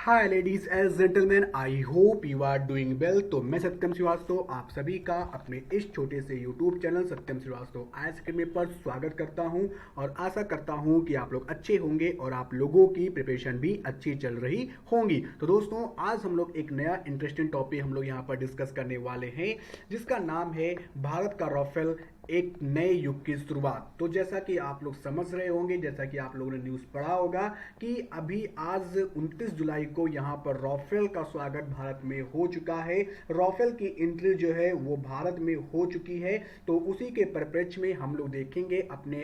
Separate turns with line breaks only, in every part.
Hi ladies and gentleman, I hope you are doing well. तो मैं सत्यम श्रीवास्तव आप सभी का अपने इस छोटे से यूट्यूब चैनल सत्यम श्रीवास्तव आईएएस अकेडमी पर स्वागत करता हूं और आशा करता हूं कि आप लोग अच्छे होंगे और आप लोगों की प्रिपरेशन भी अच्छी चल रही होंगी। तो दोस्तों, आज हम लोग एक नया इंटरेस्टिंग टॉपिक हम लोग यहाँ पर डिस्कस करने वाले हैं, जिसका नाम है भारत का राफेल, एक नए युग की शुरुआत। तो जैसा कि आप लोग समझ रहे होंगे, जैसा कि आप लोगों ने न्यूज़ पढ़ा होगा कि अभी आज 29 जुलाई को यहाँ पर राफेल का स्वागत भारत में हो चुका है। राफेल की एंट्री जो है वो भारत में हो चुकी है। तो उसी के परिप्रेक्ष्य में हम लोग देखेंगे अपने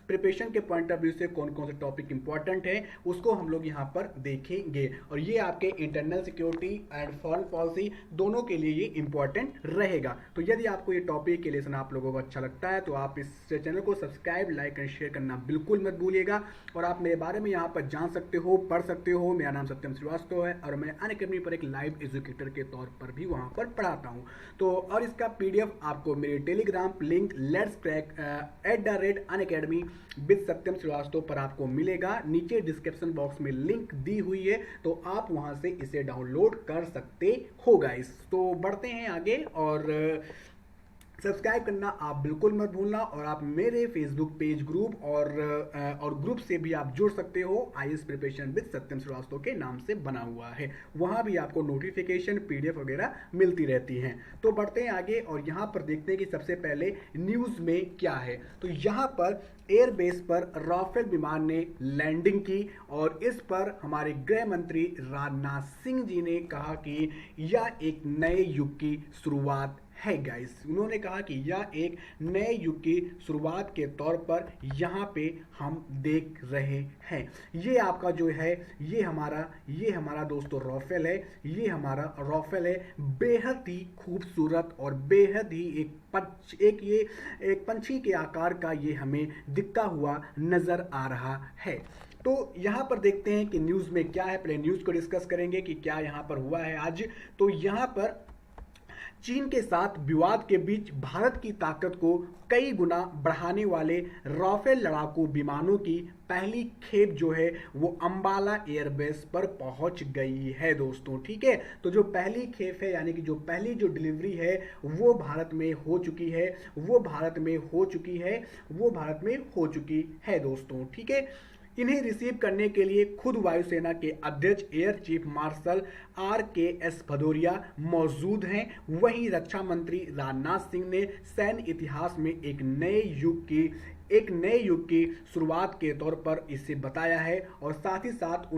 प्रिपरेशन के पॉइंट ऑफ व्यू से कौन कौन से टॉपिक इंपॉर्टेंट है, उसको हम लोग यहाँ पर देखेंगे। और ये आपके internal security and foreign policy दोनों के लिए ये इंपॉर्टेंट रहेगा। तो यदि आपको ये टॉपिक के लेसन आप लोगों को अच्छा लगता है तो आप इस चैनल को सब्सक्राइब, लाइक एंड शेयर करना बिल्कुल मत भूलिएगा। और आप मेरे बारे में यहाँ पर जान सकते हो, पढ़ सकते हो। मेरा नाम सत्यम श्रीवास्तव है और मैं अनअकैडमी पर एक लाइव एजुकेटर के तौर पर भी वहाँ पर पढ़ाता हूँ। तो और इसका पीडीएफ आपको मेरे Telegram link let's crack @unacademy with Satyam Shrivastava पर आपको मिलेगा। नीचे डिस्क्रिप्शन बॉक्स में लिंक दी हुई है, तो आप वहाँ से इसे डाउनलोड कर सकते हो गाइस। तो बढ़ते हैं आगे और सब्सक्राइब करना आप बिल्कुल मत भूलना। और आप मेरे फेसबुक पेज ग्रुप और ग्रुप से भी आप जुड़ सकते हो। IAS preparation with Satyam Srivastava के नाम से बना हुआ है, वहाँ भी आपको नोटिफिकेशन पीडीएफ वगैरह मिलती रहती हैं। तो बढ़ते हैं आगे और यहाँ पर देखते हैं कि सबसे पहले न्यूज़ में क्या है। तो यहाँ पर एयरबेस पर राफेल विमान ने लैंडिंग की और इस पर हमारे गृह मंत्री राजनाथ सिंह जी ने कहा कि यह एक नए युग की शुरुआत है गाइस। उन्होंने कहा कि यह एक नए युग की शुरुआत के तौर पर यहाँ पे हम देख रहे हैं। ये आपका जो है ये हमारा दोस्तों राफेल है। ये हमारा राफेल है, बेहद ही खूबसूरत और बेहद ही एक पंछी के आकार का ये हमें दिखता हुआ नजर आ रहा है। तो यहाँ पर देखते हैं कि न्यूज़ में क्या है। पहले न्यूज़ को डिस्कस करेंगे कि क्या यहाँ पर हुआ है आज। तो यहाँ पर चीन के साथ विवाद के बीच भारत की ताकत को कई गुना बढ़ाने वाले राफेल लड़ाकू विमानों की पहली खेप जो है वो अंबाला एयरबेस पर पहुंच गई है दोस्तों। ठीक है, तो जो पहली खेप है यानी कि जो पहली जो डिलीवरी है वो भारत में हो चुकी है दोस्तों। ठीक है, इन्हें रिसीव करने के लिए खुद वायुसेना के अध्यक्ष air chief marshal RKS Bhadauria मौजूद हैं। वहीं रक्षा मंत्री राजनाथ सिंह ने सैन्य इतिहास में एक नए युग की शुरुआत के तौर पर इसे बताया है और साथ ही साथ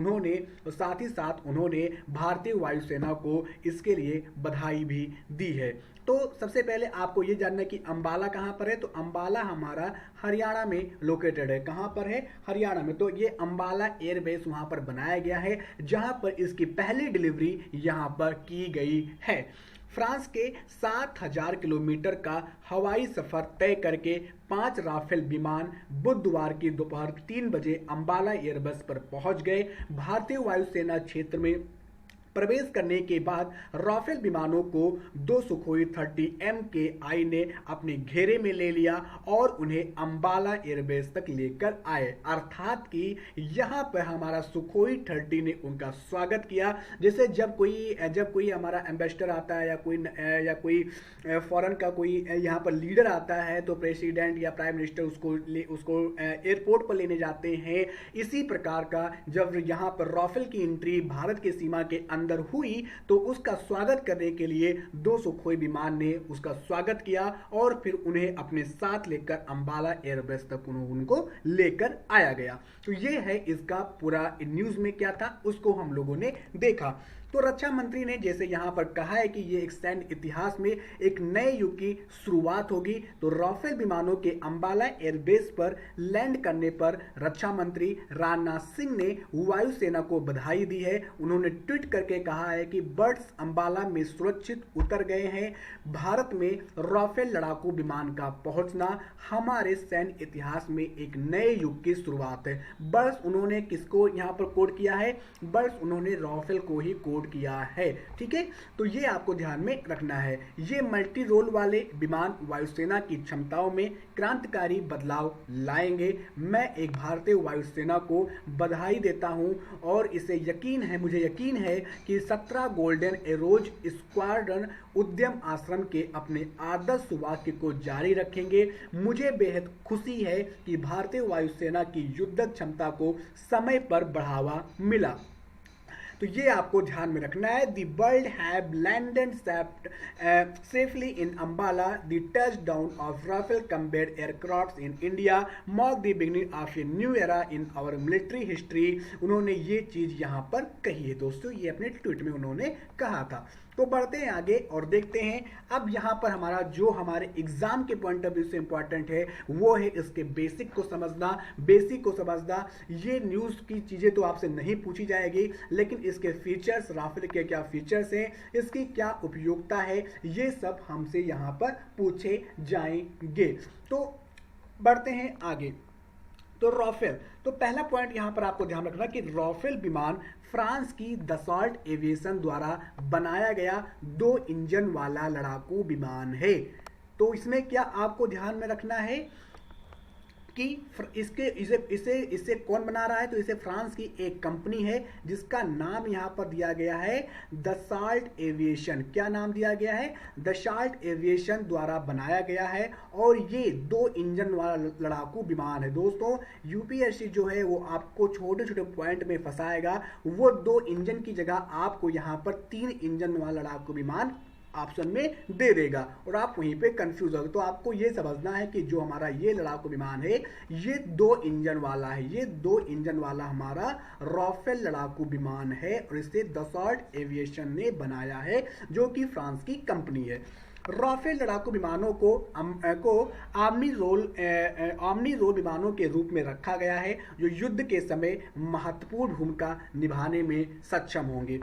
उन्होंने भारतीय वायुसेना को इसके लिए बधाई भी दी है। तो सबसे पहले आपको ये जानना है कि अंबाला कहाँ पर है। तो अंबाला हमारा हरियाणा में लोकेटेड है। कहाँ पर है? हरियाणा में। तो ये अंबाला एयरबेस वहाँ पर बनाया गया है, जहाँ पर इसकी पहली डिलीवरी यहाँ पर की गई है। फ्रांस के 7000 किलोमीटर का हवाई सफर तय करके 5 राफेल विमान बुधवार की दोपहर 3 बजे अंबाला एयरबेस पर पहुंच गए। भारतीय वायुसेना क्षेत्र में प्रवेश करने के बाद राफेल विमानों को 2 सुखोई 30 MKI ने अपने घेरे में ले लिया और उन्हें अंबाला एयरबेस तक लेकर आए। अर्थात कि यहाँ पर हमारा सुखोई 30 ने उनका स्वागत किया। जैसे जब कोई हमारा एम्बेसडर आता है या कोई फॉरेन का कोई यहाँ पर लीडर आता है तो प्रेसिडेंट या प्राइम मिनिस्टर उसको एयरपोर्ट पर लेने जाते हैं। इसी प्रकार का जब यहाँ पर राफेल की एंट्री भारत के सीमा के अंदर हुई तो उसका स्वागत करने के लिए 2 सुखोई विमान ने उसका स्वागत किया और फिर उन्हें अपने साथ लेकर अंबाला एयरबेस तक उनको लेकर आया गया। तो ये है इसका पूरा न्यूज़ में क्या था उसको हम लोगों ने देखा। तो रक्षा मंत्री ने जैसे यहाँ पर कहा है कि ये एक सैन्य इतिहास में एक नए युग की शुरुआत होगी। तो राफेल विमानों के अंबाला एयरबेस पर लैंड करने पर रक्षा मंत्री राजनाथ सिंह ने वायुसेना को बधाई दी है। उन्होंने ट्वीट करके कहा है कि बर्ड्स अंबाला में सुरक्षित उतर गए हैं। भारत में राफेल लड़ाकू विमान का पहुंचना हमारे सैन्य इतिहास में एक नए युग की शुरुआत है। बर्ड्स उन्होंने किसको यहाँ पर कोट किया है? बर्ड्स उन्होंने राफेल को ही कोट इंक्लूड किया है। ठीक है, तो ये आपको ध्यान में रखना है। ये मल्टी रोल वाले विमान वायुसेना की क्षमताओं में क्रांतिकारी बदलाव लाएंगे। मैं एक भारतीय वायुसेना को बधाई देता हूं और मुझे यकीन है कि 17 गोल्डन एरोज स्क्वाड्रन उद्यम आश्रम के अपने आदर्श वाक्य को जारी रखेंगे। मुझे बेहद खुशी है कि भारतीय वायुसेना की युद्धक क्षमता को समय पर बढ़ावा मिला। तो ये आपको ध्यान में रखना है। The world have landed safely in Ambala. The touch down of Rafale combat aircraft in India mark the beginning of a new era in our military history. उन्होंने ये चीज यहाँ पर कही है दोस्तों, ये अपने ट्वीट में उन्होंने कहा था। तो बढ़ते हैं आगे और देखते हैं अब यहाँ पर हमारे एग्जाम के पॉइंट ऑफ व्यू से इंपॉर्टेंट है वो है इसके बेसिक को समझना। ये न्यूज़ की चीज़ें तो आपसे नहीं पूछी जाएगी, लेकिन इसके फीचर्स, राफेल के क्या फीचर्स हैं, इसकी क्या उपयोगिता है, ये सब हमसे यहाँ पर पूछे जाएंगे। तो बढ़ते हैं आगे। तो राफेल, तो पहला पॉइंट यहां पर आपको ध्यान रखना कि राफेल विमान फ्रांस की दसॉल्ट एविएशन द्वारा बनाया गया 2 इंजन वाला लड़ाकू विमान है। तो इसमें क्या आपको ध्यान में रखना है कि इसे कौन बना रहा है? तो इसे फ्रांस की एक कंपनी है जिसका नाम यहां पर दिया गया है दसॉल्ट एविएशन। क्या नाम दिया गया है? दसॉल्ट एविएशन द्वारा बनाया गया है और ये 2 इंजन वाला लड़ाकू विमान है। दोस्तों यूपीएससी जो है वो आपको छोटे छोटे पॉइंट में फंसाएगा। वो 2 इंजन की जगह आपको यहां पर 3 इंजन वाला लड़ाकू विमान ऑप्शन में दे देगा और आप वहीं पे कंफ्यूज हो। तो आपको ये समझना है कि जो हमारा ये लड़ाकू विमान है ये 2 इंजन वाला है। ये 2 इंजन वाला हमारा राफेल लड़ाकू विमान है और इसे दसॉल्ट एविएशन ने बनाया है जो कि फ्रांस की कंपनी है। राफेल लड़ाकू विमानों को आर्मी रोल विमानों के रूप में रखा गया है जो युद्ध के समय महत्वपूर्ण भूमिका निभाने में सक्षम होंगे।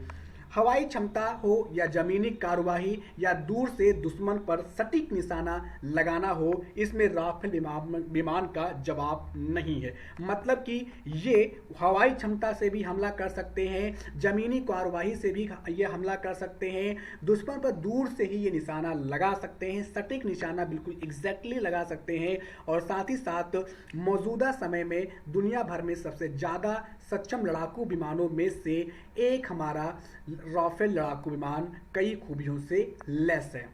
हवाई क्षमता हो या जमीनी कार्यवाही या दूर से दुश्मन पर सटीक निशाना लगाना हो, इसमें राफेल विमान का जवाब नहीं है। मतलब कि ये हवाई क्षमता से भी हमला कर सकते हैं, जमीनी कार्यवाही से भी ये हमला कर सकते हैं, दुश्मन पर दूर से ही ये निशाना लगा सकते हैं, सटीक निशाना बिल्कुल एग्जैक्टली लगा सकते हैं और साथ ही साथ मौजूदा समय में दुनिया भर में सबसे ज़्यादा सक्षम लड़ाकू विमानों में से एक हमारा राफेल लड़ाकू विमान कई खूबियों से लैस है।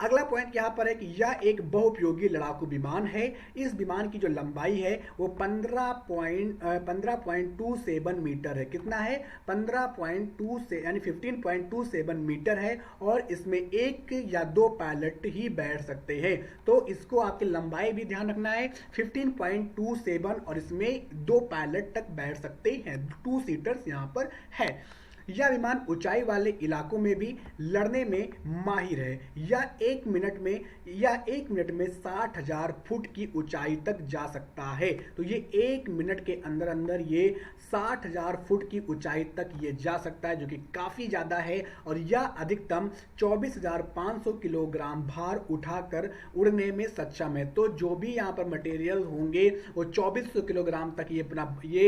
अगला पॉइंट यहाँ पर है कि यह एक बहुउपयोगी लड़ाकू विमान है। इस विमान की जो लंबाई है वो 15.27 मीटर है। कितना है? 15.2 से यानी 15.27 मीटर है और इसमें 1 या 2 पायलट ही बैठ सकते हैं। तो इसको आपकी लंबाई भी ध्यान रखना है 15.27 और इसमें 2 पायलट तक बैठ सकते हैं। 2 सीटर्स यहाँ पर है। यह विमान ऊंचाई वाले इलाकों में भी लड़ने में माहिर है। यह एक मिनट में 60,000 फुट की ऊंचाई तक जा सकता है। तो ये 1 मिनट के अंदर अंदर ये 60,000 फुट की ऊंचाई तक ये जा सकता है जो कि काफ़ी ज़्यादा है और यह अधिकतम 24,500 किलोग्राम भार उठाकर उड़ने में सक्षम है। तो जो भी यहाँ पर मटेरियल होंगे वो 2400 किलोग्राम तक ये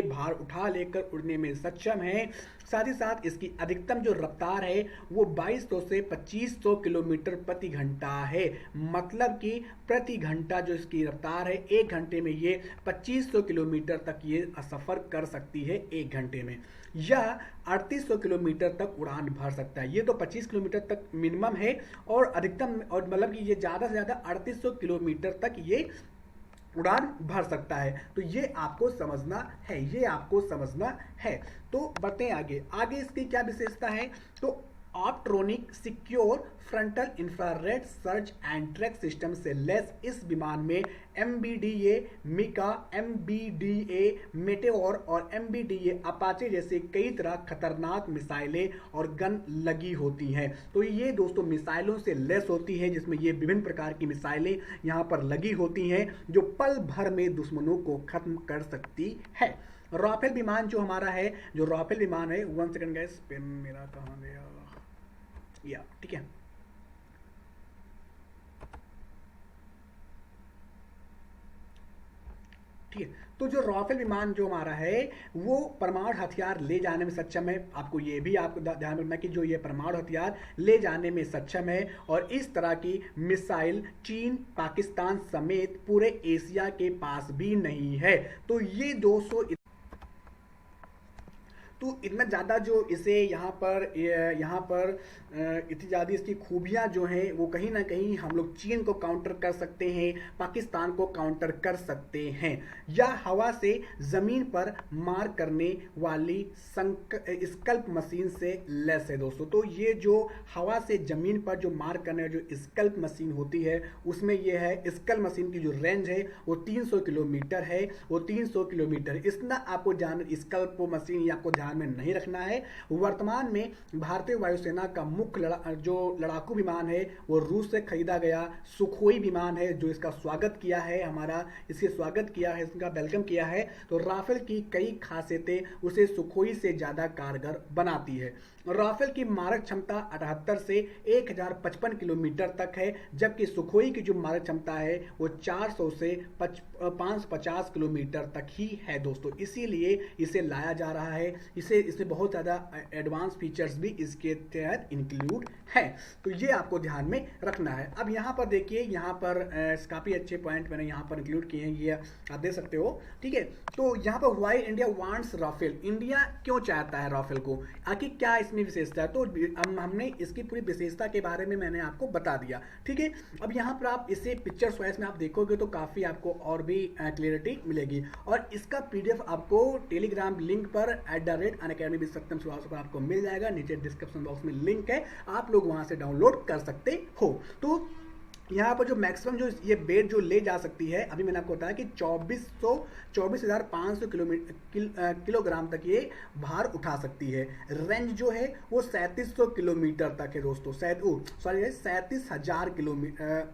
भार उठा लेकर उड़ने में सक्षम है। साथ ही साथ इसकी अधिकतम जो रफ्तार है वो 2200 से 2500 किलोमीटर प्रति घंटा है। मतलब कि प्रति घंटा जो इसकी रफ्तार है 1 घंटे में ये 2500 किलोमीटर तक ये सफ़र कर सकती है 1 घंटे में। यह 3800 किलोमीटर तक उड़ान भर सकता है। ये तो 25 किलोमीटर तक मिनिमम है और अधिकतम और मतलब कि ये ज़्यादा से ज़्यादा 3800 किलोमीटर तक ये उड़ान भर सकता है। तो ये आपको समझना है। तो बढ़ते हैं आगे इसकी क्या विशेषता है? तो optronic secure frontal infrared search and track system से लैस इस विमान में MBDA मिका, MBDA मेटेओर और MBDA अपाचे जैसे कई तरह खतरनाक मिसाइलें और गन लगी होती हैं। तो ये दोस्तों मिसाइलों से लैस होती है जिसमें ये विभिन्न प्रकार की मिसाइलें यहाँ पर लगी होती हैं जो पल भर में दुश्मनों को खत्म कर सकती है। राफेल विमान जो हमारा है, जो राफेल विमान है, 1 सेकंड गाइस, पेन मेरा कहाँ गया? या ठीक है, ठीक है। तो जो राफेल विमान जो हमारा है वो परमाणु हथियार ले जाने में सक्षम है। आपको ये भी आपको ध्यान रखना कि जो ये परमाणु हथियार ले जाने में सक्षम है, और इस तरह की मिसाइल चीन, पाकिस्तान समेत पूरे एशिया के पास भी नहीं है। तो ये 200 तो इतना ज़्यादा जो इसे यहाँ पर इतनी ज़्यादा इसकी खूबियाँ जो हैं वो कहीं ना कहीं हम लोग चीन को काउंटर कर सकते हैं, पाकिस्तान को काउंटर कर सकते हैं। यह हवा से ज़मीन पर मार करने वाली स्कल्प मशीन से लैस है दोस्तों। तो ये जो हवा से ज़मीन पर जो मार करने जो स्कल्प मशीन होती है उसमें ये है, स्कल्प मशीन की जो रेंज है वो 300 किलोमीटर है, वो 300 किलोमीटर। इतना आपको स्कल्प मशीन आपको ध्यान में नहीं रखना है। वर्तमान में भारतीय वायुसेना का मुख्य जो लड़ाकू विमान है वो रूस से खरीदा गया सुखोई विमान है, जो इसका स्वागत किया है, इसके स्वागत किया है, इसका वेलकम किया है। तो राफेल की कई खासियतें उसे सुखोई से ज्यादा कारगर बनाती है। राफेल की मारक क्षमता 78 से 1055 किलोमीटर तक है, जबकि सुखोई की जो मारक क्षमता है वो 400 से 550 किलोमीटर तक ही है दोस्तों। इसीलिए इसे लाया जा रहा है। इसमें बहुत ज़्यादा एडवांस फीचर्स भी इसके तहत इंक्लूड है। तो ये आपको ध्यान में रखना है। अब यहाँ पर देखिए, यहाँ पर काफ़ी अच्छे पॉइंट मैंने यहाँ पर इंक्लूड किए हैं, ये आप देख सकते हो, ठीक है। तो यहाँ पर why India wants Rafale, India क्यों चाहता है राफेल को, आखिर क्या इसमें विशेषता है। तो हमने इसकी पूरी विशेषता के बारे में मैंने आपको बता दिया, ठीक है। अब यहाँ पर आप इसे पिक्चर वाइज में आप देखोगे तो काफ़ी आपको और भी क्लियरिटी मिलेगी, और इसका PDF आपको टेलीग्राम लिंक पर @unacademy विद सत्यम श्रीवास्तव पर आपको मिल जाएगा। नीचे डिस्क्रिप्शन बॉक्स में लिंक है, आप लोग वहां से डाउनलोड कर सकते हो। तो यहाँ पर जो मैक्सिमम जो ये बेड जो ले जा सकती है, अभी मैंने आपको बताया कि 24,500 किलोग्राम तक ये भार उठा सकती है। रेंज जो है वो 3700 किलोमीटर तक है दोस्तों, 37,000 किलोमीटर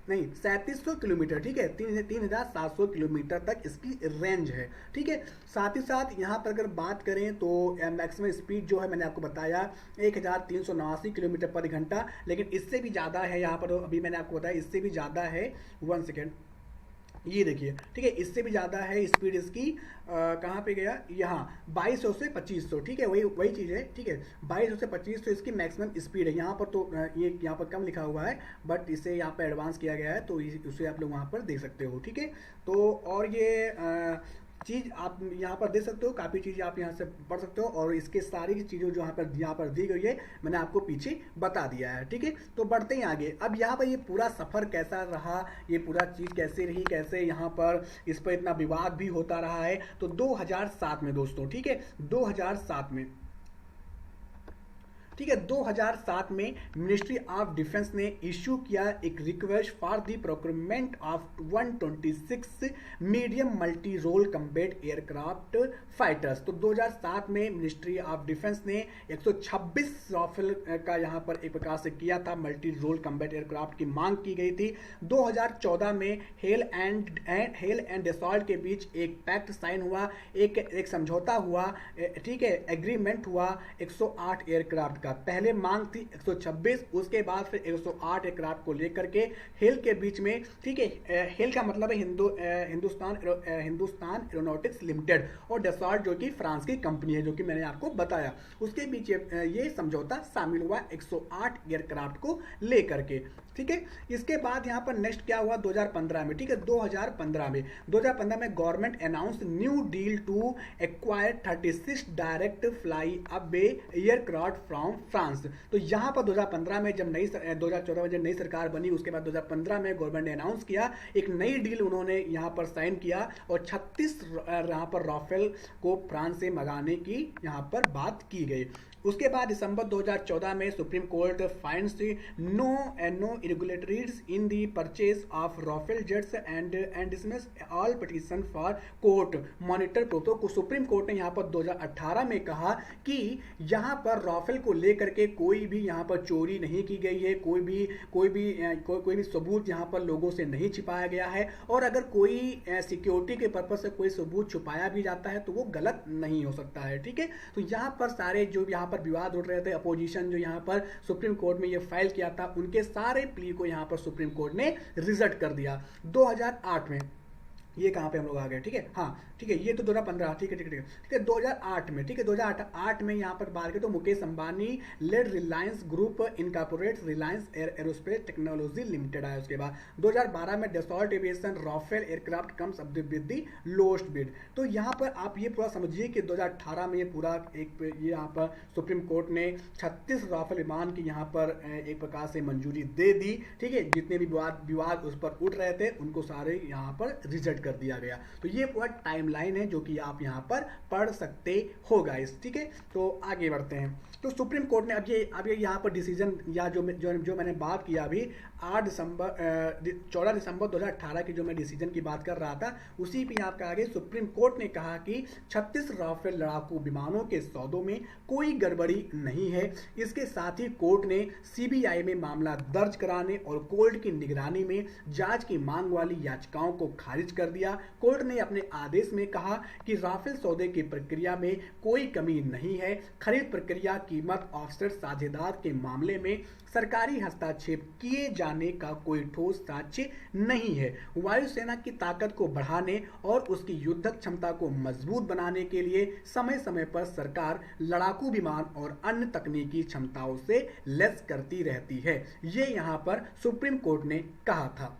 नहीं, 3700 किलोमीटर, ठीक है, 3,700 किलोमीटर तक इसकी रेंज है, ठीक है। साथ ही साथ यहाँ पर अगर बात करें तो मैक्सिमम स्पीड जो है मैंने आपको बताया 1389 किलोमीटर पर घंटा, लेकिन इससे भी ज़्यादा है यहाँ पर, अभी मैंने आपको बताया इससे भी ज़्यादा है। 1 सेकेंड, ये देखिए, ठीक है, इससे भी ज़्यादा है स्पीड इसकी। कहाँ पे गया, यहाँ 2200 से 2500, ठीक है, वही चीज़ है, ठीक है। 2200 से 2500 इसकी मैक्सिमम स्पीड है। यहाँ पर तो ये यहाँ पर कम लिखा हुआ है, बट इसे यहाँ पर एडवांस किया गया है, तो उसे आप लोग वहाँ पर देख सकते हो, ठीक है। तो और ये चीज़ आप यहाँ पर देख सकते हो, काफ़ी चीज़ें आप यहाँ से पढ़ सकते हो, और इसके सारी चीज़ों जो यहाँ पर दी गई है मैंने आपको पीछे बता दिया है, ठीक है। तो बढ़ते हैं आगे। अब यहाँ पर ये पूरा सफ़र कैसा रहा, ये पूरा चीज़ कैसे रही, कैसे यहाँ पर इस पर इतना विवाद भी होता रहा है। तो 2007 में दोस्तों, ठीक है, 2007 में, ठीक है, 2007 में मिनिस्ट्री ऑफ डिफेंस ने इश्यू किया एक request for the procurement of 126 medium multi role combat aircraft fighters. तो 2007 में मिनिस्ट्री ऑफ डिफेंस ने 126 राफेल का यहाँ पर एक प्रकार से किया था, मल्टी रोल कम्बैट एयरक्राफ्ट की मांग की गई थी। 2014 में हेल एंड डसॉल्ट के बीच एक पैक्ट साइन हुआ, एक समझौता हुआ, ठीक है, एग्रीमेंट हुआ 108 एयरक्राफ्ट का। पहले मांग थी 126, उसके बाद फिर 108 एयरक्राफ्ट को लेकर के हेल के बीच में, ठीक है, हेल का मतलब है हिंदुस्तान एरोनॉटिक्स लिमिटेड, और डसॉल्ट जो कि फ्रांस की कंपनी है, जो कि मैंने आपको बताया, उसके बीच ये समझौता शामिल हुआ 108 एयरक्राफ्ट को लेकर के, ठीक है। इसके बाद यहाँ पर नेक्स्ट क्या हुआ 2015 में, ठीक है, 2015 में government announce new deal to acquire 36 direct fly away aircraft from France. तो यहाँ पर 2015 में जब 2014 में जब नई सरकार बनी, उसके बाद 2015 में गवर्नमेंट ने अनाउंस किया, एक नई डील उन्होंने यहाँ पर साइन किया, और 36 यहाँ पर राफेल को फ्रांस से मंगाने की यहाँ पर बात की गई। उसके बाद दिसंबर 2014 में supreme court finds no irregularities in the purchase of Rafale jets and dismiss all petition for court monitor protocol को। सुप्रीम कोर्ट ने यहाँ पर 2018 में कहा कि यहाँ पर राफेल को लेकर के कोई भी यहाँ पर चोरी नहीं की गई है, कोई भी सबूत यहाँ पर लोगों से नहीं छिपाया गया है, और अगर कोई सिक्योरिटी के पर्पज से कोई सबूत छुपाया भी जाता है तो वो गलत नहीं हो सकता है, ठीक है। तो यहाँ पर सारे जो यहाँ पर विवाद उठ रहे थे, अपोजिशन जो यहाँ पर सुप्रीम कोर्ट में ये फाइल किया था, उनके सारे प्ली को यहाँ पर सुप्रीम कोर्ट ने रिजेक्ट कर दिया। 2008 में ये कहाँ पे हम लोग आ गए, ठीक है, हाँ ठीक है, ये तो 2015, ठीक है ठीक है ठीक है ठीक है, 2008 में, ठीक है 2008 में यहाँ पर बात करें तो Mukesh Ambani led Reliance group incorporates Reliance aerospace technology limited आया। उसके बाद 2012 में Dassault aviation Rafale aircraft comes up with the lowest bid. तो यहाँ पर आप ये पूरा समझिए कि 2018 में ये पूरा एक ये यहाँ पर सुप्रीम कोर्ट ने 36 राफेल विमान की यहाँ पर एक प्रकार से मंजूरी दे दी, ठीक है, जितने भी विवाद उस पर उठ रहे थे उनको सारे यहाँ पर रिजेक्ट कर दिया गया। तो ये पूरा टाइमलाइन है जो कि आप यहाँ पर पढ़ सकते हो गाइस, ठीक है। तो आगे बढ़ते हैं। तो सुप्रीम कोर्ट ने अब ये यहाँ पर डिसीजन या जो मैंने बात किया अभी 14 दिसंबर 2018 की जो मैं डिसीजन की बात कर रहा था, उसी पे यहाँ पे आगे सुप्रीम कोर्ट ने कहा कि 36 राफेल लड़ाकू विमानों के सौदों में कोई गड़बड़ी नहीं है। इसके साथ ही कोर्ट ने सीबीआई में मामला दर्ज कराने और कोर्ट की निगरानी में जांच की मांग वाली याचिकाओं को खारिज कर दिया। कोर्ट ने अपने आदेश में कहा कि राफेल सौदे की प्रक्रिया में कोई कमी नहीं है। खरीद प्रक्रिया, कीमत, ऑफसेट, साझेदार के मामले में सरकारी हस्तक्षेप किए जाने का कोई ठोस साक्ष्य नहीं है। वायुसेना की ताकत को बढ़ाने और उसकी युद्धक क्षमता को मजबूत बनाने के लिए समय समय पर सरकार लड़ाकू विमान और अन्य तकनीकी क्षमताओं से लैस करती रहती है, ये यहाँ पर सुप्रीम कोर्ट ने कहा था।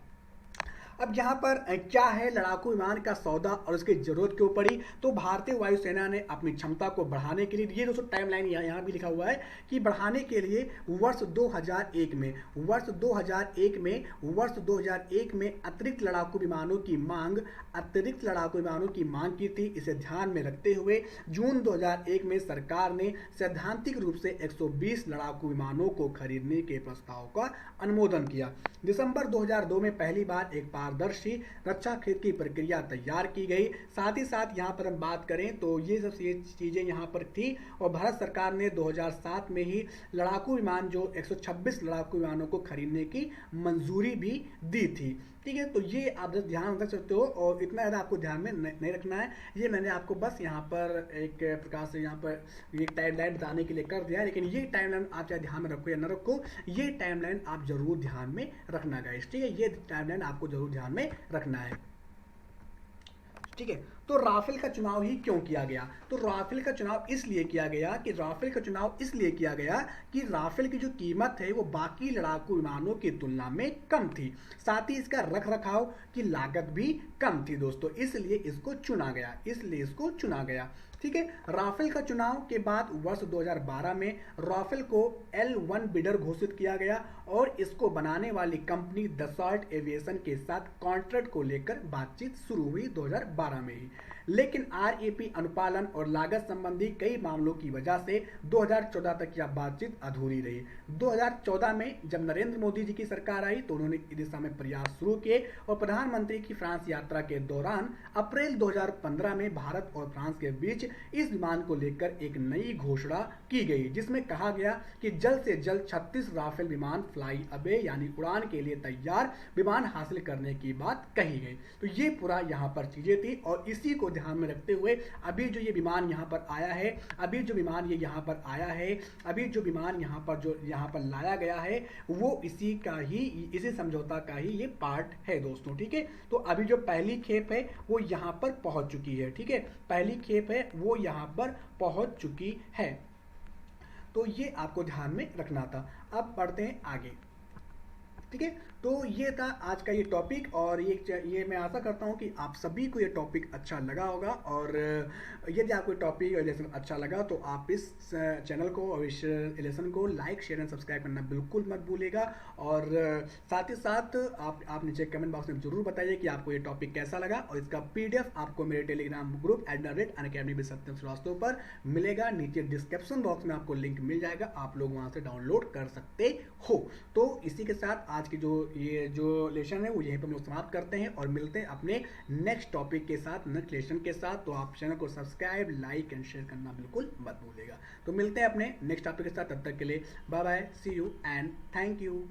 अब यहाँ पर क्या है लड़ाकू विमान का सौदा और उसकी जरूरत क्यों पड़ी? तो भारतीय वायुसेना ने अपनी क्षमता को बढ़ाने के लिए, ये दोस्तों टाइमलाइन यहाँ भी लिखा हुआ है कि बढ़ाने के लिए वर्ष 2001 में अतिरिक्त लड़ाकू विमानों की मांग की थी। इसे ध्यान में रखते हुए जून 2001 में सरकार ने सैद्धांतिक रूप से 120 लड़ाकू विमानों को खरीदने के प्रस्ताव का अनुमोदन किया। दिसंबर 2002 में पहली बार एक पारदर्शी रक्षा खरीद की प्रक्रिया तैयार की गई। साथ ही साथ यहाँ पर हम बात करें तो ये सब चीजें यहाँ पर थी और भारत सरकार ने 2007 में ही लड़ाकू विमान जो 126 लड़ाकू विमानों को खरीदने की मंजूरी भी दी थी, ठीक है। तो ये आप बस ध्यान रख सकते हो और इतना ज़्यादा आपको ध्यान में नहीं रखना है। ये मैंने आपको बस यहाँ पर एक प्रकार से यहाँ पर एक टाइमलाइन बताने के लिए कर दिया है, लेकिन ये टाइमलाइन आप चाहे ध्यान में रखो या न रखो, ये टाइमलाइन आप जरूर ध्यान में रखना गाइस, ठीक है। ये टाइमलाइन आपको जरूर ध्यान में रखना है, ठीक है। तो राफेल का चुनाव ही क्यों किया गया? तो राफेल का चुनाव इसलिए किया गया कि राफेल की जो कीमत है वो बाकी लड़ाकू विमानों की तुलना में कम थी, साथ ही इसका रख रखाव की लागत भी कम थी दोस्तों, इसलिए इसको चुना गया, ठीक है। राफेल का चुनाव के बाद वर्ष 2012 में राफेल को L1 बिडर घोषित किया गया और इसको बनाने वाली कंपनी दसॉल्ट एविएशन के साथ कॉन्ट्रैक्ट को लेकर बातचीत शुरू हुई 2012 में ही, लेकिन RAP अनुपालन और लागत संबंधी कई मामलों की वजह से 2014 तक यह बातचीत अधूरी रही। 2014 में जब नरेंद्र मोदी जी की सरकार आई तो उन्होंने इस दिशा में प्रयास शुरू किए और प्रधानमंत्री की फ्रांस यात्रा के दौरान अप्रैल 2015 में भारत और फ्रांस के बीच इस विमान को लेकर एक नई घोषणा की गई, जिसमें कहा गया कि जल्द से जल्द 36 राफेल विमान फ्लाई अवे यानी उड़ान के लिए तैयार विमान हासिल करने की बात कही गई। तो ये पूरा यहाँ पर चीजें थी और इसी को ध्यान में रखते हुए अभी जो विमान यहाँ पर आया लाया गया है वो इसी समझौता का ही ये पार्ट है दोस्तों, ठीक है। तो अभी जो पहली खेप है वो यहाँ पर पहुंच चुकी है, ठीक है, पहली खेप है वो यहाँ पर पहुंच चुकी है, तो ये आपको ध्यान में रखना था। अब बढ़ते हैं आगे, ठीक है। तो ये था आज का ये टॉपिक और ये मैं आशा करता हूँ कि आप सभी को ये टॉपिक अच्छा लगा होगा और यदि आपको टॉपिक और लेसन अच्छा लगा तो आप इस चैनल को और इस लेसन को लाइक, शेयर एंड सब्सक्राइब करना बिल्कुल मत भूलिएगा और साथ ही साथ आप नीचे कमेंट बॉक्स में जरूर बताइए कि आपको ये टॉपिक कैसा लगा और इसका PDF आपको मेरे Telegram group @unacademy with Satyam Shrivastava पर मिलेगा। नीचे डिस्क्रिप्शन बॉक्स में आपको लिंक मिल जाएगा, आप लोग वहां से डाउनलोड कर सकते हो। तो इसी के साथ आज की ये जो लेसन है वो यहीं पर हम लोग समाप्त करते हैं और मिलते हैं अपने नेक्स्ट टॉपिक के साथ, नेक्स्ट लेसन के साथ। तो आप चैनल को सब्सक्राइब, लाइक एंड शेयर करना बिल्कुल मत भूलिएगा। तो मिलते हैं अपने नेक्स्ट टॉपिक के साथ, तब तक के लिए bye bye, see you and thank you.